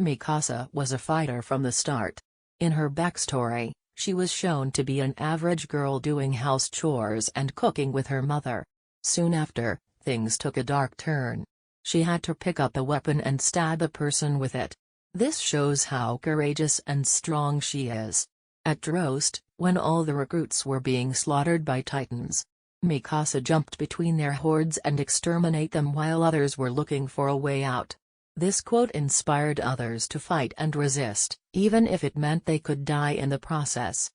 Mikasa was a fighter from the start. In her backstory, she was shown to be an average girl doing house chores and cooking with her mother. Soon after, things took a dark turn. She had to pick up a weapon and stab a person with it. This shows how courageous and strong she is. At Drost, when all the recruits were being slaughtered by Titans, Mikasa jumped between their hordes and exterminate them while others were looking for a way out. This quote inspired others to fight and resist, even if it meant they could die in the process.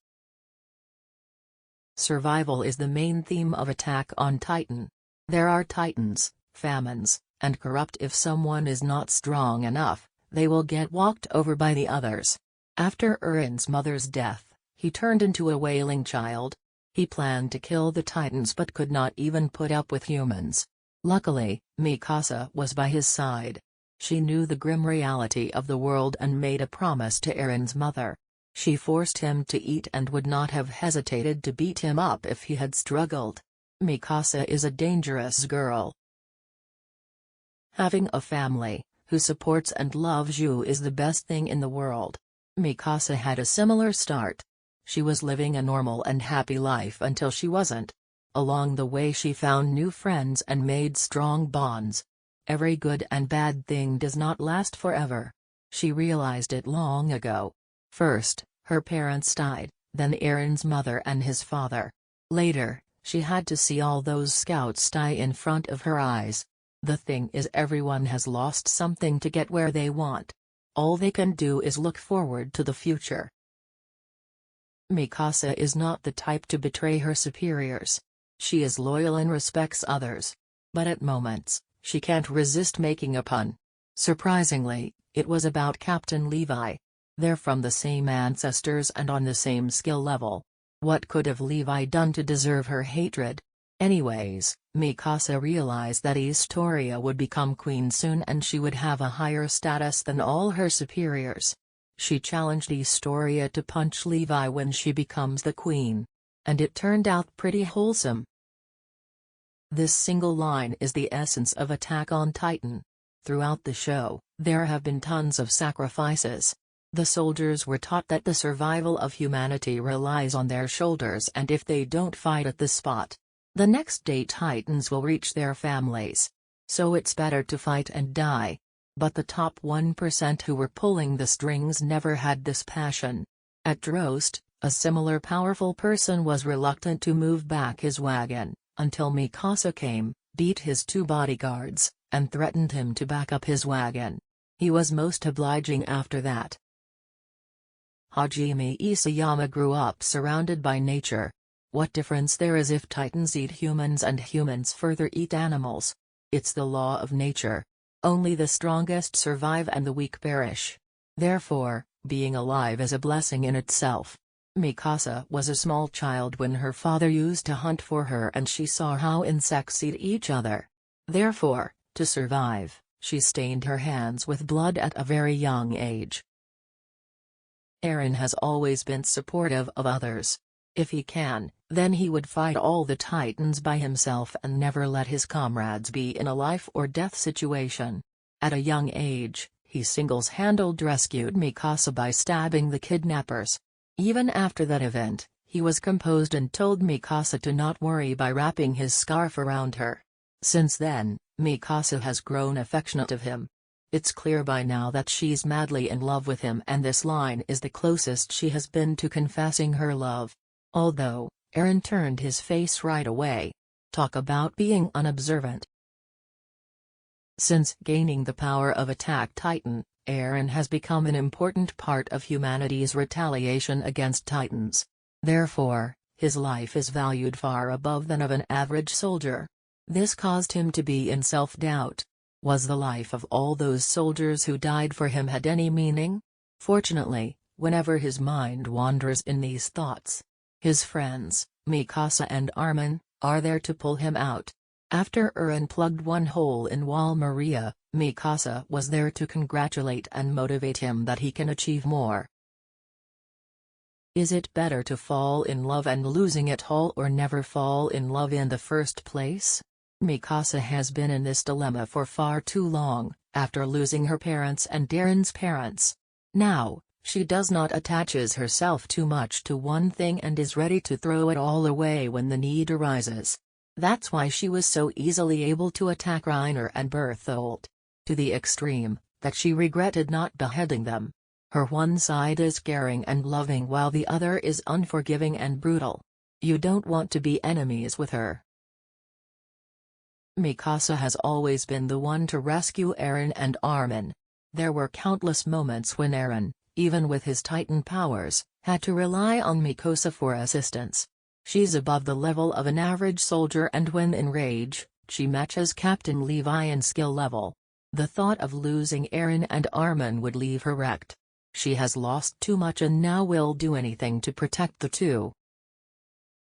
Survival is the main theme of Attack on Titan. There are titans, famines, and corrupt. If someone is not strong enough, they will get walked over by the others. After Eren's mother's death, he turned into a wailing child. He planned to kill the Titans but could not even put up with humans. Luckily, Mikasa was by his side. She knew the grim reality of the world and made a promise to Eren's mother. She forced him to eat and would not have hesitated to beat him up if he had struggled. Mikasa is a dangerous girl. Having a family who supports and loves you is the best thing in the world. Mikasa had a similar start. She was living a normal and happy life until she wasn't. Along the way she found new friends and made strong bonds. Every good and bad thing does not last forever. She realized it long ago. First, her parents died, then Eren's mother and his father. Later, she had to see all those scouts die in front of her eyes. The thing is, everyone has lost something to get where they want. All they can do is look forward to the future. Mikasa is not the type to betray her superiors. She is loyal and respects others. But at moments, she can't resist making a pun. Surprisingly, it was about Captain Levi. They're from the same ancestors and on the same skill level. What could have Levi done to deserve her hatred? Anyways, Mikasa realized that Historia would become queen soon and she would have a higher status than all her superiors. She challenged Historia to punch Levi when she becomes the queen. And it turned out pretty wholesome. This single line is the essence of Attack on Titan. Throughout the show, there have been tons of sacrifices. The soldiers were taught that the survival of humanity relies on their shoulders, and if they don't fight at the spot, the next day Titans will reach their families. So it's better to fight and die. But the top 1% who were pulling the strings never had this passion. At Drost, a similar powerful person was reluctant to move back his wagon, until Mikasa came, beat his 2 bodyguards, and threatened him to back up his wagon. He was most obliging after that. Hajime Isayama grew up surrounded by nature. What difference there is if Titans eat humans and humans further eat animals? It's the law of nature. Only the strongest survive and the weak perish. Therefore, being alive is a blessing in itself. Mikasa was a small child when her father used to hunt for her and she saw how insects eat each other. Therefore, to survive, she stained her hands with blood at a very young age. Eren has always been supportive of others. If he can, then he would fight all the Titans by himself and never let his comrades be in a life-or-death situation. At a young age, he single-handedly rescued Mikasa by stabbing the kidnappers. Even after that event, he was composed and told Mikasa to not worry by wrapping his scarf around her. Since then, Mikasa has grown affectionate of him. It's clear by now that she's madly in love with him, and this line is the closest she has been to confessing her love. Although, Eren turned his face right away. Talk about being unobservant. Since gaining the power of Attack Titan, Eren has become an important part of humanity's retaliation against Titans. Therefore, his life is valued far above that of an average soldier. This caused him to be in self-doubt. Was the life of all those soldiers who died for him had any meaning? Fortunately, whenever his mind wanders in these thoughts, his friends, Mikasa and Armin, are there to pull him out. After Eren plugged one hole in Wall Maria, Mikasa was there to congratulate and motivate him that he can achieve more. Is it better to fall in love and losing it all, or never fall in love in the first place? Mikasa has been in this dilemma for far too long, after losing her parents and Eren's parents. Now, she does not attaches herself too much to one thing and is ready to throw it all away when the need arises. That's why she was so easily able to attack Reiner and Bertholdt. To the extreme, that she regretted not beheading them. Her one side is caring and loving while the other is unforgiving and brutal. You don't want to be enemies with her. Mikasa has always been the one to rescue Eren and Armin. There were countless moments when Eren, even with his Titan powers, had to rely on Mikasa for assistance. She's above the level of an average soldier, and when in rage, she matches Captain Levi in skill level. The thought of losing Eren and Armin would leave her wrecked. She has lost too much and now will do anything to protect the two.